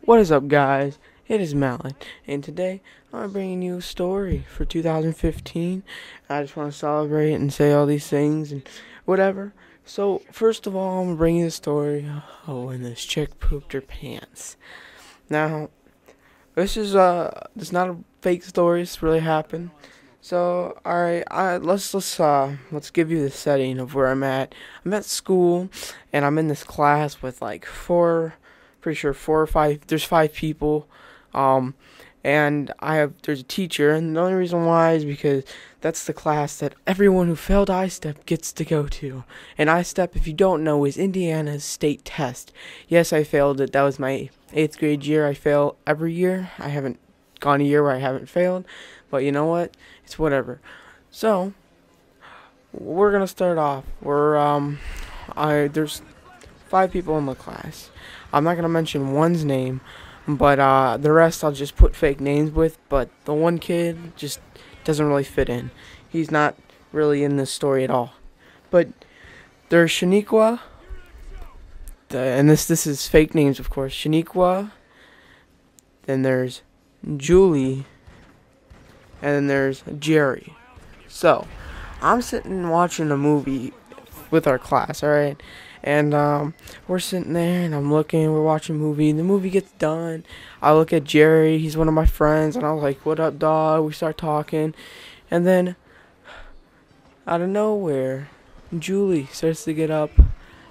What is up, guys? It is Malin, and today I'm bringing you a story for 2015. I just want to celebrate and say all these things and whatever. So, first of all, I'm bringing the story. Oh, and this chick pooped her pants. Now, this is not a fake story. This really happened. So, all right, let's give you the setting of where I'm at. I'm at school, and I'm in this class with like pretty sure 4 or 5. There's 5 people, um, and there's a teacher, and the only reason why is because that's the class that everyone who failed I-Step gets to go to. And I-Step, if you don't know, is Indiana's state test. Yes, I failed it. That was my 8th grade year. I fail every year. I haven't gone a year where I haven't failed. But you know what? It's whatever. So, we're gonna start off. There's 5 people in the class. I'm not gonna mention one's name, but the rest I'll just put fake names with. But the one kid just doesn't really fit in. He's not really in this story at all. But there's Shaniqua, and this is fake names, of course. Shaniqua. Then there's Julie. And then there's Jerry. So, I'm sitting watching a movie with our class, alright? And we're sitting there, and we're watching a movie. The movie gets done. I look at Jerry, he's one of my friends, and I was like, "What up, dog?" We start talking. And then, out of nowhere, Julie starts to get up,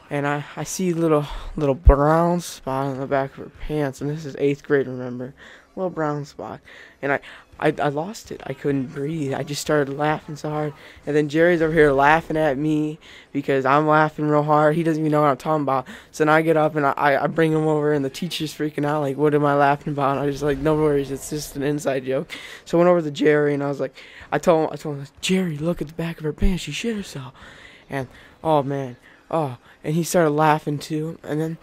and I see a little brown spot on the back of her pants, and this is 8th grade, remember? Little brown spot. And I lost it. I couldn't breathe. I just started laughing so hard. And then Jerry's over here laughing at me because I'm laughing real hard. He doesn't even know what I'm talking about. So then I get up and I bring him over, and the teacher's freaking out, like, "What am I laughing about?" And I was just like, "No worries, it's just an inside joke." So I went over to Jerry, and I was like, I told him, "Jerry, look at the back of her pants. She shit herself." And, oh, man. Oh, and he started laughing too. And then,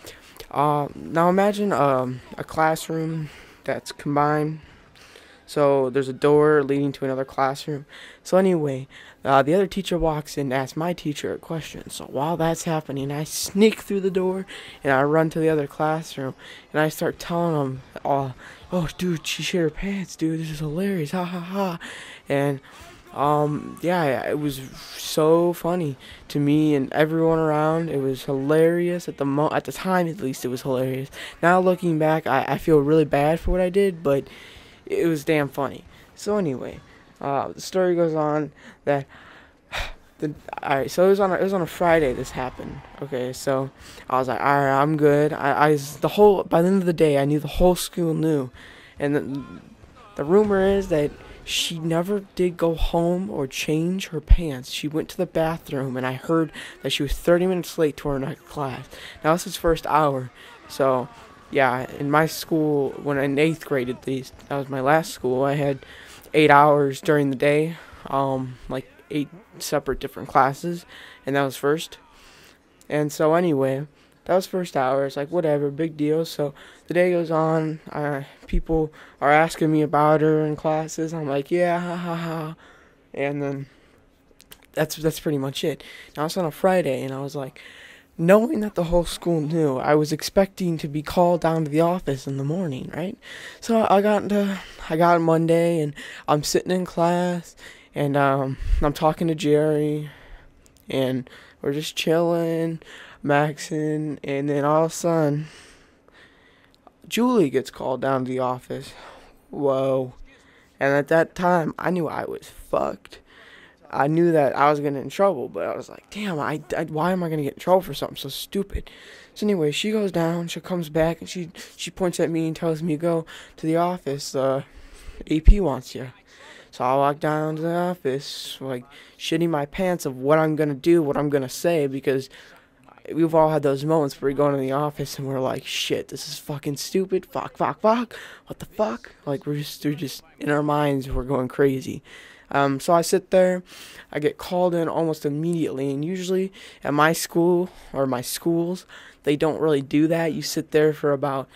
now imagine a classroom that's combined. So there's a door leading to another classroom. So anyway, the other teacher walks in and asks my teacher a question. So while that's happening, I sneak through the door and I run to the other classroom and I start telling them, "Oh, dude, she shit her pants, dude. This is hilarious, ha ha ha." And yeah, it was so funny to me and everyone around. It was hilarious at the time, at least. It was hilarious. Now looking back, I feel really bad for what I did, but it was damn funny. So anyway, the story goes on that alright. So it was on a Friday. This happened. Okay, so I was like, alright, I'm good. By the end of the day, I knew the whole school knew, and the rumor is that she never did go home or change her pants. She went to the bathroom, and I heard that she was 30 minutes late to her next class. Now, this is first hour. So, yeah, in my school, when in 8th grade at least, that was my last school, I had 8 hours during the day, like 8 separate different classes, and that was first. And so, anyway, that was first hour. It's like, whatever, big deal. So the day goes on. People are asking me about her in classes. I'm like, yeah, ha ha ha. And then that's pretty much it. Now it's on a Friday, and I was like, knowing that the whole school knew, I was expecting to be called down to the office in the morning, right? So I got Monday, and I'm sitting in class, and I'm talking to Jerry, and we're just chilling, maxing, and then all of a sudden, Julie gets called down to the office. Whoa. And at that time, I knew I was fucked. I knew that I was going to get in trouble, but I was like, damn, why am I going to get in trouble for something so stupid? So anyway, she goes down, she comes back, and she points at me and tells me to go to the office. AP wants you. So I walk down to the office, like, shitting my pants of what I'm going to do, what I'm going to say, because we've all had those moments where we go into the office and we're like, shit, this is fucking stupid, fuck, what the fuck? Like, we're just, in our minds, we're going crazy. So I sit there, I get called in almost immediately, and usually at my school, or my schools, they don't really do that. You sit there for about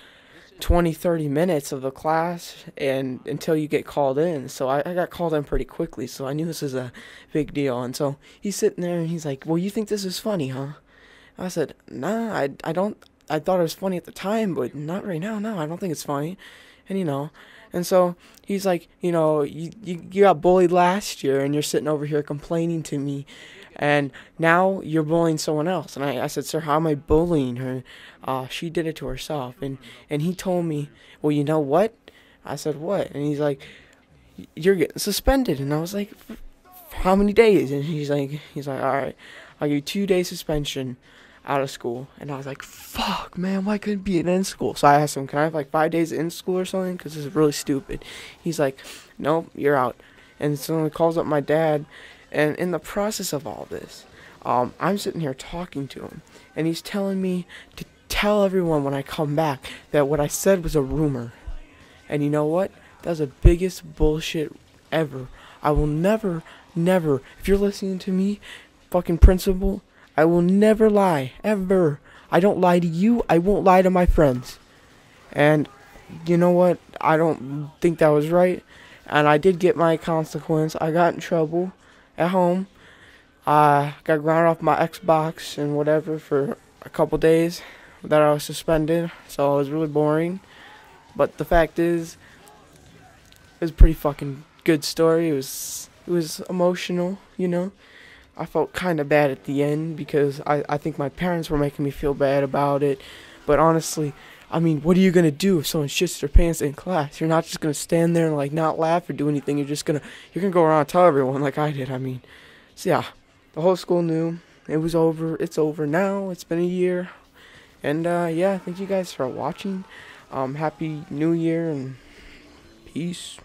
20-30 minutes of the class and until you get called in. So I got called in pretty quickly, so I knew this was a big deal. And so he's sitting there and he's like, "Well, you think this is funny, huh?" I said, "Nah, I don't I thought it was funny at the time, but not right now. No, I don't think it's funny. And and so he's like, you got bullied last year, and you're sitting over here complaining to me, and now you're bullying someone else. And I said, sir, how am I bullying her? She did it to herself. And he told me, well, you know what? I said, what? And he's like, you're getting suspended. And I was like, how many days? And he's like, all right, I'll give you 2 days suspension out of school. And I was like, fuck, man, why couldn't it be an in school? So I asked him, can I have like 5 days in school or something? Because this is really stupid. He's like, nope, you're out. And so he calls up my dad. And in the process of all this, I'm sitting here talking to him. And he's telling me to tell everyone when I come back that what I said was a rumor. And you know what? That was the biggest bullshit ever. I will never, if you're listening to me, fucking principal, I will never lie, ever. I don't lie to you. I won't lie to my friends. And you know what? I don't think that was right. And I did get my consequence. I got in trouble at home. I got grounded off my Xbox and whatever for a couple days that I was suspended. So it was really boring. But the fact is, it was a pretty fucking good story. It was emotional, I felt kind of bad at the end because I think my parents were making me feel bad about it. But honestly, I mean, what are you going to do if someone shits their pants in class? You're not just going to stand there and, like, not laugh or do anything. You're going to go around and tell everyone like I did. I mean, so yeah, the whole school knew. It was over. It's over now. It's been a year. And, yeah, thank you guys for watching. Happy New Year and peace.